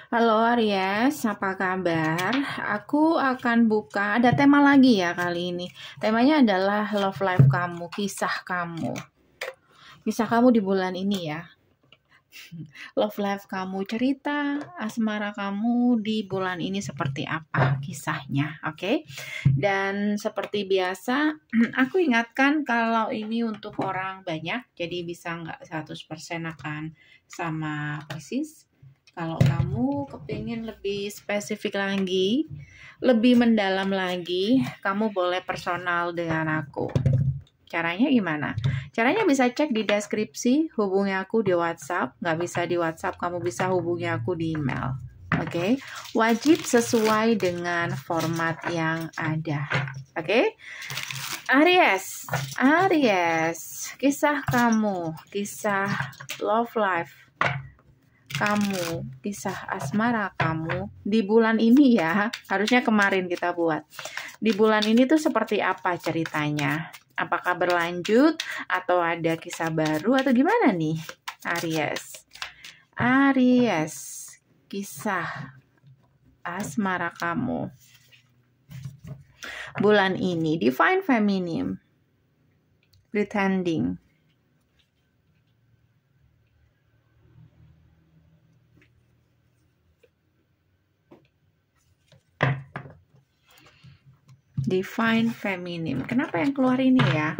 Halo Aries, apa kabar? Aku akan buka, ada tema lagi ya kali ini. Temanya adalah love life kamu, kisah kamu. Kisah kamu di bulan ini ya. Love life kamu, cerita asmara kamu di bulan ini seperti apa kisahnya, oke? Dan seperti biasa, aku ingatkan kalau ini untuk orang banyak, jadi bisa nggak 100% akan sama persis. Kalau kamu kepingin lebih spesifik lagi, lebih mendalam lagi, kamu boleh personal dengan aku. Caranya gimana? Caranya bisa cek di deskripsi, hubungi aku di WhatsApp. Nggak bisa di WhatsApp, kamu bisa hubungi aku di email. Oke, wajib sesuai dengan format yang ada. Oke, Aries, kisah kamu, kisah love life kamu, kisah asmara kamu di bulan ini ya. Harusnya kemarin kita buat. Di bulan ini tuh seperti apa ceritanya? Apakah berlanjut atau ada kisah baru atau gimana nih? Aries, kisah asmara kamu bulan ini. Divine Feminine, pretending. Divine Feminine. Kenapa yang keluar ini ya?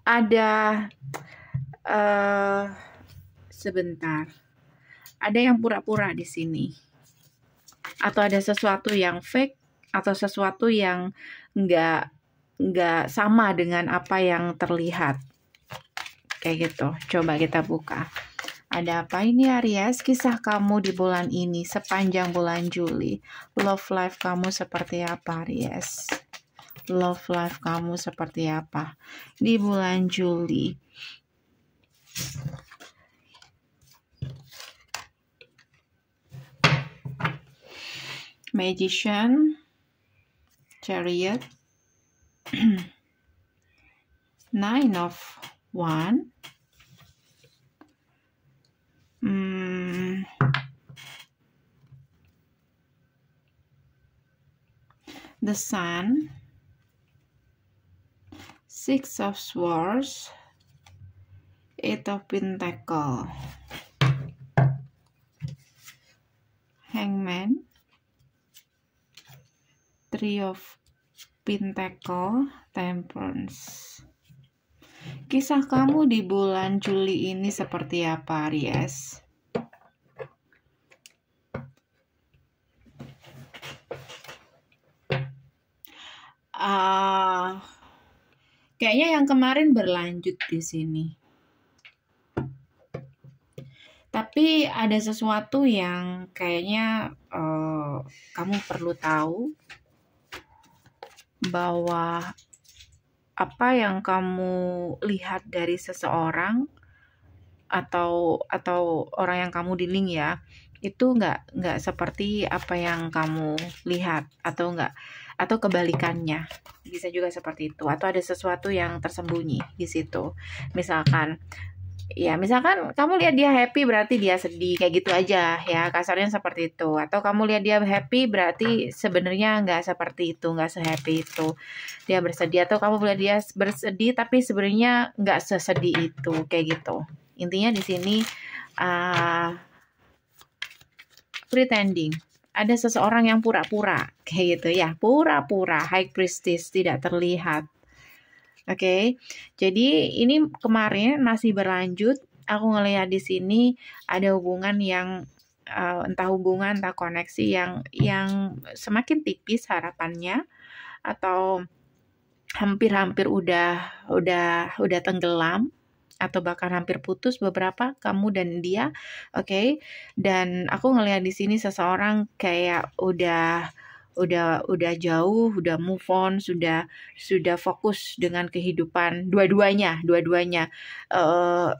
Ada sebentar. Ada yang pura-pura di sini. Atau ada sesuatu yang fake atau sesuatu yang nggak sama dengan apa yang terlihat. Kayak gitu. Coba kita buka. Ada apa ini Aries? Kisah kamu di bulan ini sepanjang bulan Juli. Love life kamu seperti apa Aries? Love life kamu seperti apa di bulan Juli? Magician, Chariot, Nine of Wands, the Sun, Six of Swords, Eight of Pentacles, Hangman, Three of Pentacles, Temperance. Kisah kamu di bulan Juli ini seperti apa, Aries? Kayaknya yang kemarin berlanjut di sini. Tapi ada sesuatu yang kayaknya kamu perlu tahu bahwa apa yang kamu lihat dari seseorang atau orang yang kamu dealing ya, itu nggak seperti apa yang kamu lihat atau kebalikannya, bisa juga seperti itu, atau ada sesuatu yang tersembunyi di situ. Misalkan kamu lihat dia happy berarti dia sedih, kayak gitu aja ya, kasarnya seperti itu. Atau kamu lihat dia happy berarti sebenarnya nggak seperti itu, nggak sehappy itu dia bersedih. Atau kamu lihat dia bersedih tapi sebenarnya nggak sesedih itu, kayak gitu. Intinya di sini pretending. Ada seseorang yang pura-pura kayak gitu ya, pura-pura, High Priestess, tidak terlihat. Oke, jadi ini kemarin masih berlanjut. Aku ngelihat di sini ada hubungan yang entah hubungan, entah koneksi yang semakin tipis harapannya, atau hampir udah tenggelam, atau bahkan hampir putus beberapa kamu dan dia. Oke. Dan aku ngelihat di sini seseorang kayak udah jauh, udah move on, sudah fokus dengan kehidupan dua-duanya,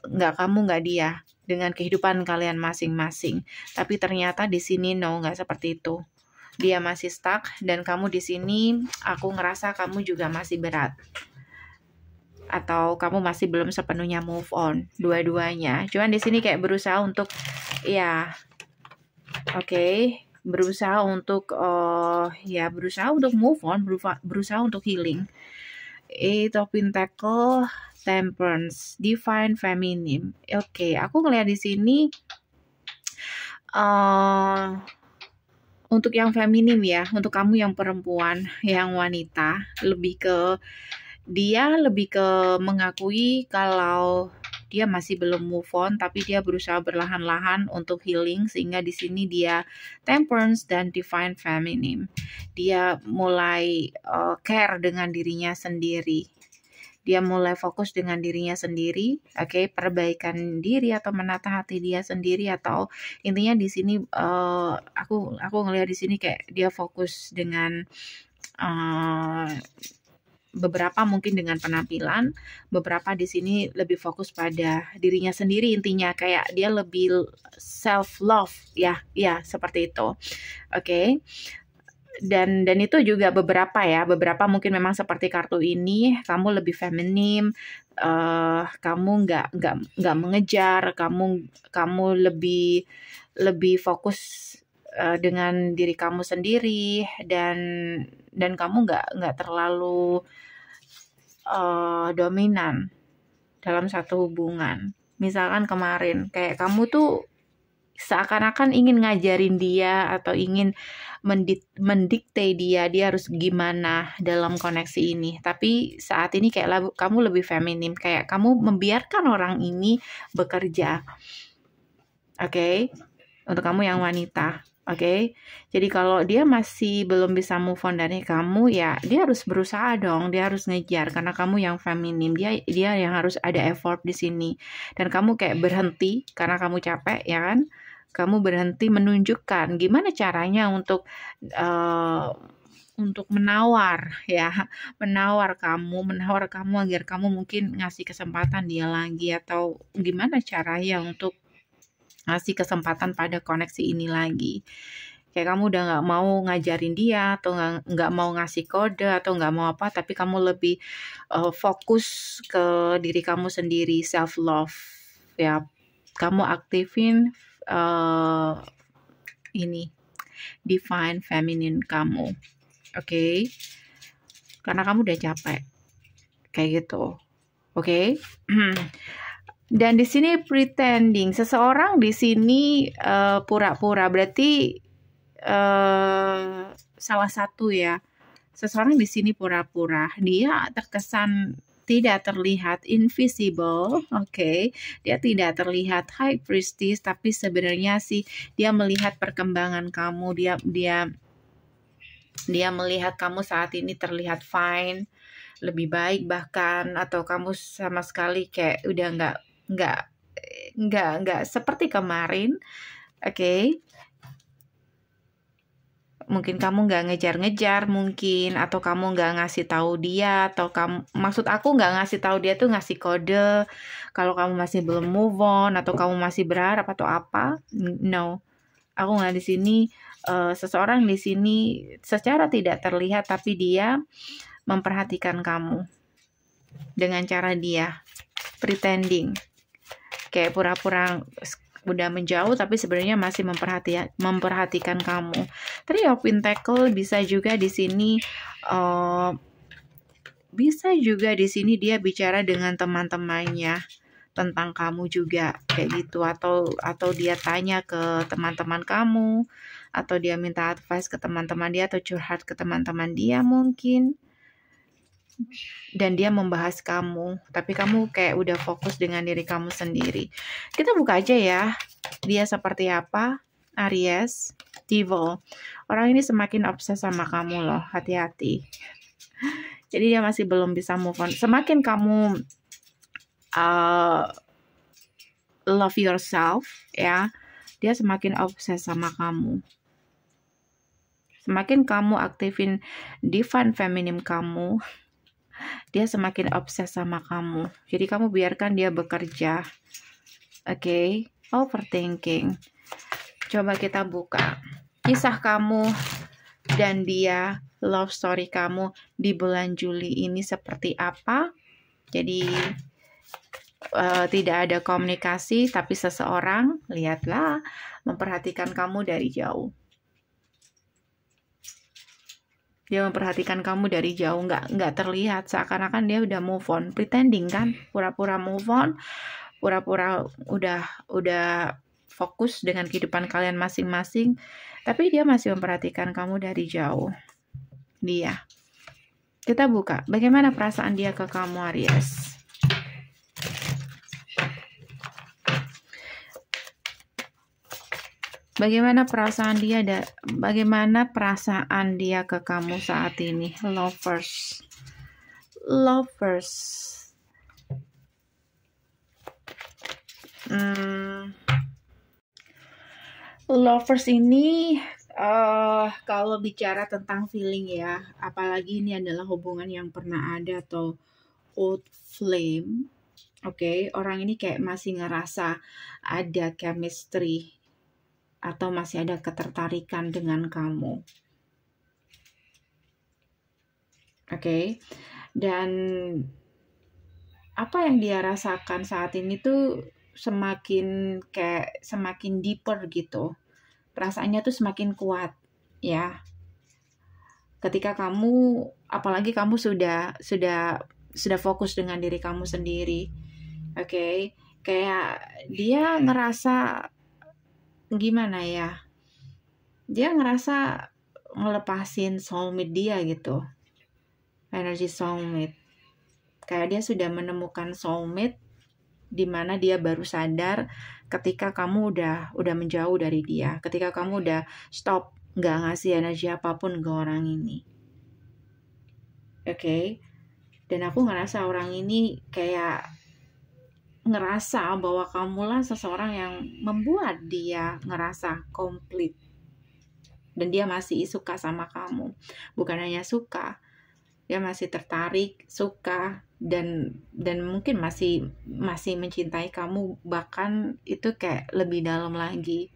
nggak kamu nggak dia, dengan kehidupan kalian masing-masing. Tapi ternyata di sini nggak seperti itu. dia masih stuck, dan kamu di sini aku ngerasa kamu juga masih berat. Atau kamu masih belum sepenuhnya move on, dua-duanya. Cuman di sini kayak berusaha untuk ya, oke, berusaha untuk ya berusaha untuk move on, berusaha untuk healing. Eight of Pentacle, Temperance, Divine Feminine. Oke, aku ngeliat di sini untuk yang feminim ya, untuk kamu yang perempuan, yang wanita, dia lebih ke mengakui kalau dia masih belum move on, tapi dia berusaha berlahan-lahan untuk healing, sehingga di sini dia Temperance dan Divine Feminine. Dia mulai care dengan dirinya sendiri. Dia mulai fokus dengan dirinya sendiri, oke, perbaikan diri atau menata hati dia sendiri, atau intinya di sini aku ngelihat di sini kayak dia fokus dengan beberapa mungkin dengan penampilan, beberapa di sini lebih fokus pada dirinya sendiri, intinya kayak dia lebih self love ya seperti itu, oke. Dan itu juga beberapa mungkin memang seperti kartu ini, kamu lebih feminim, kamu nggak mengejar, kamu lebih fokus dengan diri kamu sendiri, dan kamu nggak terlalu dominan dalam satu hubungan. Misalkan kemarin kayak kamu tuh seakan-akan ingin ngajarin dia atau ingin mendikte dia harus gimana dalam koneksi ini. Tapi saat ini kayak kamu lebih feminim, kayak kamu membiarkan orang ini bekerja. Oke? Untuk kamu yang wanita. Oke? Jadi kalau dia masih belum bisa move on dari kamu, ya dia harus berusaha dong, dia harus ngejar, karena kamu yang feminim, dia yang harus ada effort di sini. Dan kamu kayak berhenti karena kamu capek, ya kan? Kamu berhenti menunjukkan gimana caranya untuk menawar kamu agar kamu mungkin ngasih kesempatan dia lagi, atau gimana caranya untuk ngasih kesempatan pada koneksi ini lagi. Kayak kamu udah nggak mau ngajarin dia, atau nggak mau ngasih kode, atau nggak mau apa, tapi kamu lebih fokus ke diri kamu sendiri, self love ya. Kamu aktifin ini Divine Feminine kamu, oke? Karena kamu udah capek kayak gitu, oke? Dan di sini pretending, seseorang di sini pura-pura, berarti salah satu ya, seseorang di sini pura-pura, dia terkesan tidak terlihat, invisible, oke. Dia tidak terlihat high priestess, tapi sebenarnya sih dia melihat perkembangan kamu, dia melihat kamu saat ini terlihat fine, lebih baik bahkan, atau kamu sama sekali kayak udah nggak seperti kemarin, oke. Mungkin kamu nggak ngejar-ngejar mungkin, atau kamu nggak ngasih tahu dia, atau maksud aku nggak ngasih tahu dia tuh ngasih kode kalau kamu masih belum move on, atau kamu masih berharap atau apa. No, aku nggak di sini. Seseorang di sini secara tidak terlihat, tapi dia memperhatikan kamu dengan cara dia pretending, kayak pura-pura udah menjauh, tapi sebenarnya masih memperhatikan kamu. Three of Pentacle bisa juga di sini, dia bicara dengan teman-temannya tentang kamu juga kayak gitu, atau dia tanya ke teman-teman kamu, atau dia minta advice ke teman-teman dia, atau curhat ke teman-teman dia mungkin. Dan dia membahas kamu, tapi kamu kayak udah fokus dengan diri kamu sendiri. Kita buka aja ya, dia seperti apa. Aries, Devil. Orang ini semakin obses sama kamu loh, hati-hati. Jadi dia masih belum bisa move on. Semakin kamu love yourself ya, dia semakin obses sama kamu. Semakin kamu aktifin Divine Feminine kamu, dia semakin obses sama kamu. Jadi kamu biarkan dia bekerja. Oke, overthinking. Coba kita buka kisah kamu dan dia, love story kamu di bulan Juli ini seperti apa. Jadi tidak ada komunikasi, tapi seseorang, lihatlah, memperhatikan kamu dari jauh. Dia memperhatikan kamu dari jauh, nggak terlihat, seakan-akan dia udah move on, pretending kan, pura-pura move on, pura-pura udah fokus dengan kehidupan kalian masing-masing, tapi dia masih memperhatikan kamu dari jauh. Dia, kita buka, bagaimana perasaan dia ke kamu, Aries? Bagaimana perasaan dia ke kamu saat ini? Lovers. Lovers ini kalau bicara tentang feeling ya, apalagi ini adalah hubungan yang pernah ada atau old flame. Oke, orang ini kayak masih ngerasa ada chemistry atau masih ada ketertarikan dengan kamu. Oke. Dan apa yang dia rasakan saat ini tuh semakin deeper gitu. Perasaannya tuh semakin kuat ya. Ketika kamu, apalagi kamu sudah fokus dengan diri kamu sendiri. Oke. Kayak dia ngerasa gimana ya, dia ngerasa ngelepasin soulmate dia gitu, energi soulmate, kayak dia sudah menemukan soulmate, dimana dia baru sadar ketika kamu udah menjauh dari dia, ketika kamu udah stop, nggak ngasih energi apapun ke orang ini. Oke. Dan aku ngerasa orang ini kayak ngerasa bahwa kamulah seseorang yang membuat dia ngerasa komplit, dan dia masih suka sama kamu. Bukan hanya suka, dia masih tertarik, suka, dan mungkin masih mencintai kamu, bahkan itu kayak lebih dalam lagi,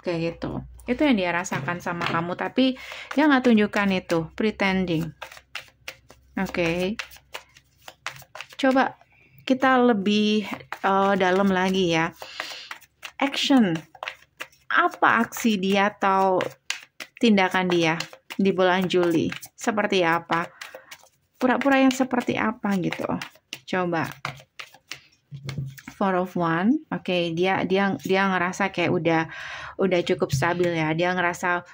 kayak gitu. Itu yang dia rasakan sama kamu, tapi dia nggak tunjukkan itu, pretending. Oke. Coba kita lebih dalam lagi ya. Action. Apa aksi dia atau tindakan dia di bulan Juli? Seperti apa? Pura-pura yang seperti apa gitu. Coba. 4 of Wands. Oke, dia ngerasa kayak udah cukup stabil ya. Dia ngerasa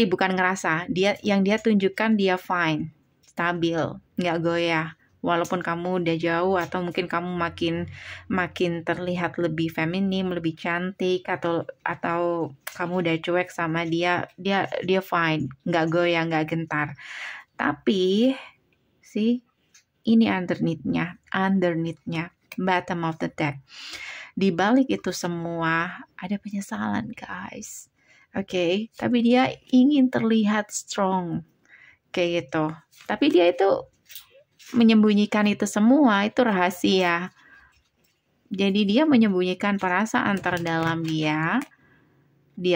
bukan ngerasa. Yang dia tunjukkan dia fine, stabil, nggak goyah. Walaupun kamu udah jauh, atau mungkin kamu makin terlihat lebih feminim, lebih cantik, atau kamu udah cuek sama dia fine, nggak goyah, nggak gentar. Tapi ini underneath-nya, bottom of the deck. Di balik itu semua ada penyesalan, guys. Oke, tapi dia ingin terlihat strong kayak gitu. Tapi dia itu menyembunyikan itu semua, itu rahasia. Jadi dia menyembunyikan perasaan terdalam dia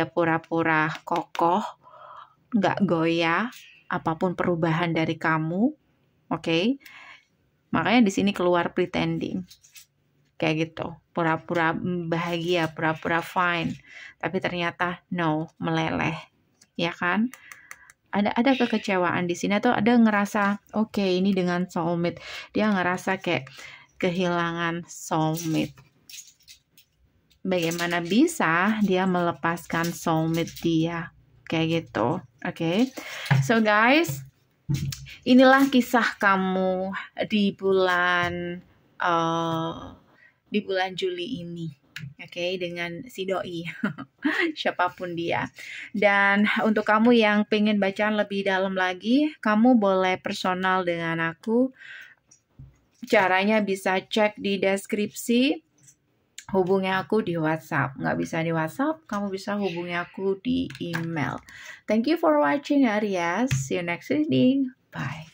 pura-pura kokoh, nggak goyah apapun perubahan dari kamu. Oke. Makanya di sini keluar pretending, kayak gitu, pura-pura bahagia, pura-pura fine, tapi ternyata no, meleleh, ya kan? Ada kekecewaan di sini, atau ada ngerasa oke, ini dengan soulmate, dia ngerasa kayak kehilangan soulmate. Bagaimana bisa dia melepaskan soulmate dia kayak gitu? Oke. So guys, inilah kisah kamu di bulan Juli ini. Oke, dengan si doi siapapun dia. Dan untuk kamu yang pengen bacaan lebih dalam lagi, kamu boleh personal dengan aku. Caranya bisa cek di deskripsi. Hubungi aku di WhatsApp. Nggak bisa di WhatsApp, kamu bisa hubungi aku di email. Thank you for watching, Aries. See you next reading. Bye.